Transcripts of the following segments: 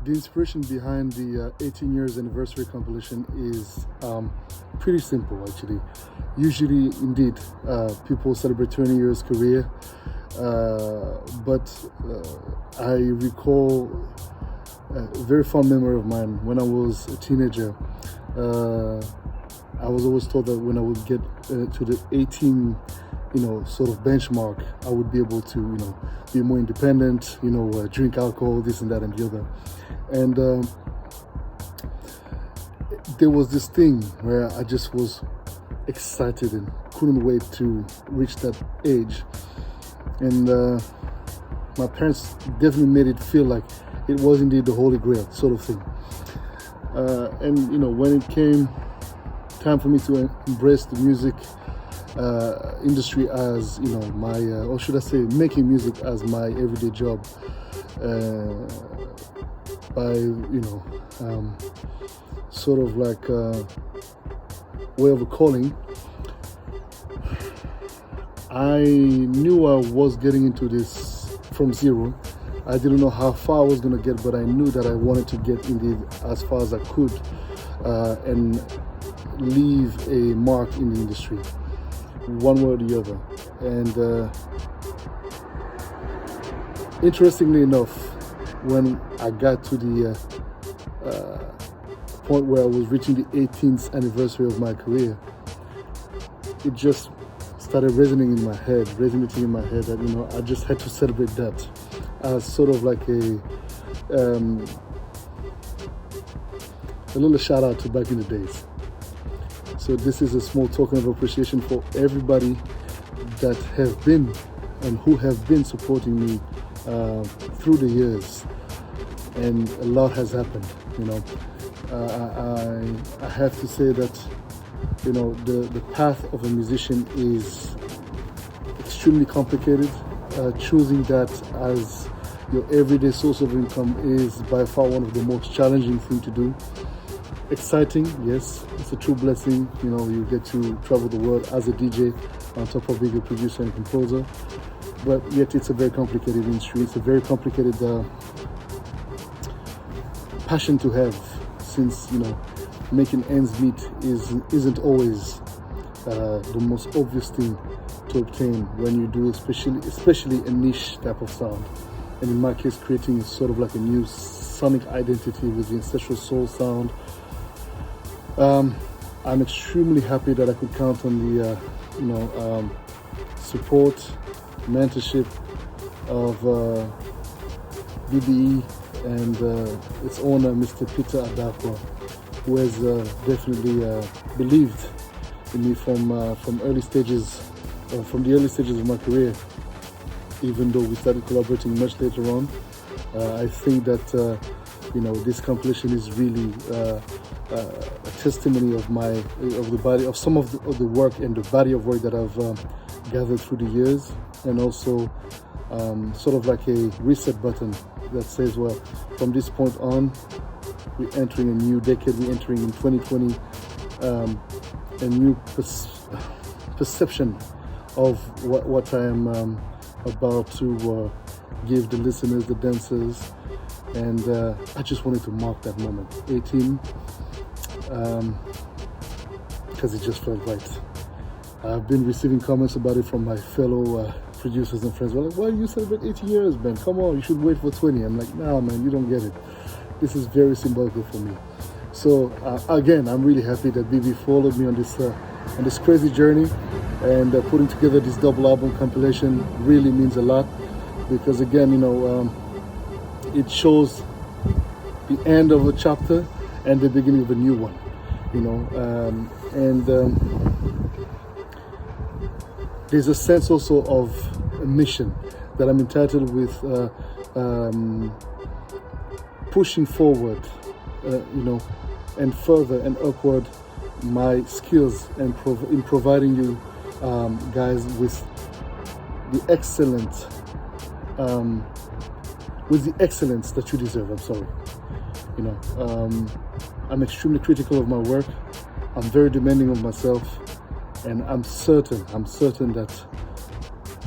The inspiration behind the 18 years anniversary compilation is pretty simple, actually. Usually, indeed, people celebrate 20 years career, but I recall a very fond memory of mine when I was a teenager. I was always told that when I would get to the 18, sort of benchmark, I would be able to, be more independent, drink alcohol, this and that and the other. And there was this thing where I just was excited and couldn't wait to reach that age. And my parents definitely made it feel like it was indeed the Holy Grail sort of thing. And when it came time for me to embrace the music industry as my or should I say making music as my everyday job, by sort of like way of a calling, I knew I was getting into this from zero. I didn't know how far I was going to get, but I knew that I wanted to get indeed as far as I could and leave a mark in the industry, one way or the other. And interestingly enough, when I got to the point where I was reaching the 18th anniversary of my career, it just started resonating in my head that I just had to celebrate that as sort of like a little shout out to back in the days. So this is a small token of appreciation for everybody that have been and who have been supporting me through the years, and a lot has happened. I have to say that the path of a musician is extremely complicated. Choosing that as your everyday source of income is by far one of the most challenging things to do. Exciting, yes, it's a true blessing. You get to travel the world as a DJ on top of being a producer and composer, but yet it's a very complicated industry. It's a very complicated passion to have, since making ends meet isn't always the most obvious thing to obtain when you do especially a niche type of sound. And in my case, creating sort of like a new sonic identity with the Ancestral Soul sound. I'm extremely happy that I could count on the support, mentorship of BBE and its owner, Mr. Peter Adakwa, who has definitely believed in me from the early stages of my career, even though we started collaborating much later on. I think that this compilation is really a testimony of some of the work and the body of work that I've gathered through the years, and also sort of like a reset button that says, well, from this point on, we're entering a new decade. We're entering in 2020 a new perception of what I am about to give the listeners, the dancers, and I just wanted to mark that moment, 18, because it just felt right. I've been receiving comments about it from my fellow producers and friends. Well, like, why do you celebrate 80 years, man? Come on, you should wait for 20. I'm like, nah, man, you don't get it. This is very symbolical for me. So again, I'm really happy that BB followed me on this crazy journey, and putting together this double album compilation really means a lot, because again, it shows the end of a chapter and the beginning of a new one, there's a sense also of a mission that I'm entitled with, pushing forward, and further and upward my skills and in providing you guys with the excellence that you deserve. I'm sorry. I'm extremely critical of my work. I'm very demanding of myself, and I'm certain that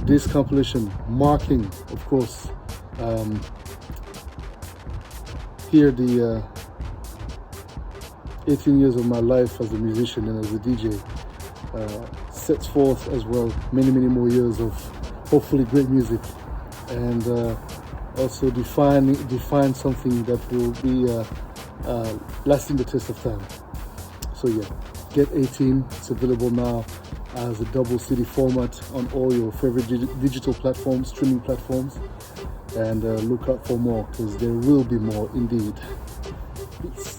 this compilation, marking, of course, here the 18 years of my life as a musician and as a DJ sets forth as well many more years of hopefully great music, and also define something that will be lasting the test of time. So yeah, get 18. It's available now as a double CD format on all your favorite digital platforms, streaming platforms, and look out for more, because there will be more indeed. Peace.